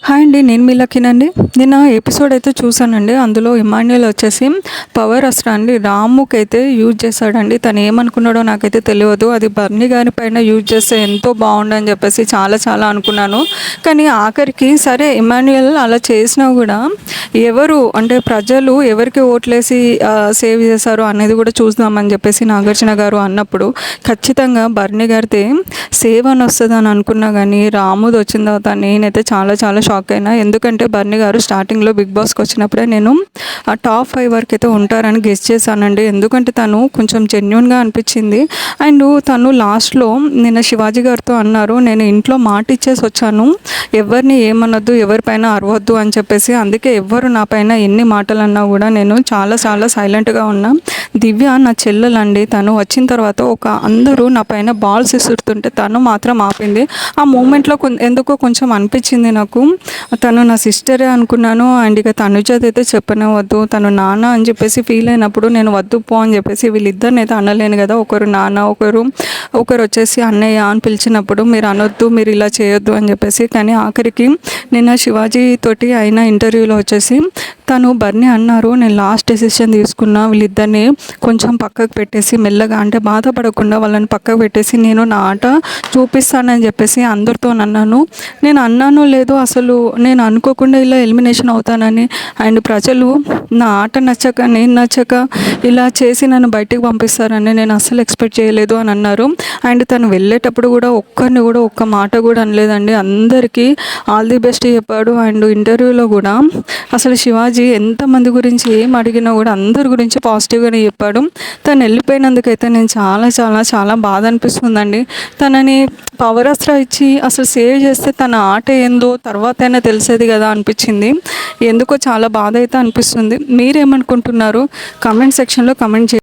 Hi అండి. నేను మీ లక్కీనండి. నిన్న ఎపిసోడ్ అయితే చూసానండి. అందులో ఇమాన్యుయల్ వచ్చేసి పవర్ అస్త్రాన్ని రాముకైతే యూజ్ చేశాడండి. తను ఏమనుకున్నాడో నాకైతే తెలియదు. అది బర్నీ గారి పైన యూజ్ చేస్తే ఎంతో బాగుండని చెప్పేసి చాలా చాలా అనుకున్నాను. కానీ ఆఖరికి సరే ఇమాన్యుయల్ అలా చేసినా కూడా ఎవరు అంటే ప్రజలు ఎవరికి ఓట్లేసి సేవ్ చేశారు అనేది కూడా చూద్దామని చెప్పేసి నాగార్జున గారు అన్నప్పుడు ఖచ్చితంగా బర్నీ గారితే సేవ్ అని వస్తుంది అని అనుకున్నా. కానీ రాముది వచ్చిన తర్వాత నేనైతే చాలా చాలా షాక్ అయినా. ఎందుకంటే బర్నీ గారు స్టార్టింగ్లో బిగ్ బాస్కి వచ్చినప్పుడే నేను ఆ టాప్ 5 వరకు అయితే ఉంటారని గెస్ చేశానండి. ఎందుకంటే తను కొంచెం జెన్యున్గా అనిపించింది. అండ్ తను లాస్ట్లో నిన్న శివాజీ గారితో అన్నారు, నేను ఇంట్లో మాట ఇచ్చేసి వచ్చాను, ఎవరిని ఏమనొద్దు, ఎవరిపైన అరవద్దు అని చెప్పేసి. అందుకే ఎవ్వరు నా పైన ఎన్ని మాటలు అన్నా కూడా నేను చాలా చాలా సైలెంట్గా ఉన్నా. దివ్య నా చెల్లెలండి. తను వచ్చిన తర్వాత అందరూ నా పైన బాల్స్ ఇస్తుంటే తను మాత్రం ఆపింది. ఆ మూమెంట్లో ఎందుకో కొంచెం అనిపించింది నాకు, తను నా సిస్టరే అనుకున్నాను. అండ్ ఇక తనుజది అయితే చెప్పనే వద్దు, తను నాన్న అని చెప్పేసి ఫీల్ అయినప్పుడు నేను వద్దు పో అని చెప్పేసి వీళ్ళిద్దరిని అయితే అనలేను కదా. ఒకరు నాన్న, ఒకరు వచ్చేసి అన్నయ్య అని పిలిచినప్పుడు మీరు అనొద్దు, మీరు ఇలా చేయొద్దు అని చెప్పేసి. కానీ ఆఖరికి నిన్న శివాజీ తోటి అయిన ఇంటర్వ్యూలో వచ్చేసి తను బర్నీ అన్నారు, నేను లాస్ట్ డెసిషన్ తీసుకున్నా, వీళ్ళిద్దరిని కొంచెం పక్కకు పెట్టేసి మెల్లగా అంటే బాధపడకుండా వాళ్ళని పక్కకు పెట్టేసి నేను నా ఆట చూపిస్తానని చెప్పేసి అందరితో అన్నాను. నేను అన్నానో లేదో అసలు నేను అనుకోకుండా ఇలా ఎలిమినేషన్ అవుతానని, అండ్ ప్రజలు నా ఆట నచ్చక నేను నచ్చక ఇలా చేసి నన్ను బయటికి పంపిస్తారని నేను అస్సలు ఎక్స్పెక్ట్ చేయలేదు అని అన్నారు. అండ్ తను వెళ్ళేటప్పుడు కూడా ఒక్కరిని కూడా ఒక్క మాట కూడా అనలేదండి. అందరికీ ఆల్ ది బెస్ట్ చెప్పాడు. అండ్ ఇంటర్వ్యూలో కూడా అసలు శివాజీ ఎంతమంది గురించి ఏం అడిగినా కూడా అందరి గురించి పాజిటివ్గానే చెప్పాడు. తను వెళ్ళిపోయినందుకైతే నేను చాలా చాలా చాలా బాధ అనిపిస్తుందండి. తనని పవర్ అస్త్రా ఇచ్చి అసలు సేవ్ చేస్తే తన ఆట ఏందో తర్వాత అయినా తెలిసేది కదా అనిపించింది. ఎందుకో చాలా బాధ అయితే అనిపిస్తుంది. మీరేమనుకుంటున్నారు? కామెంట్ సెక్షన్లో కామెంట్ చేయండి.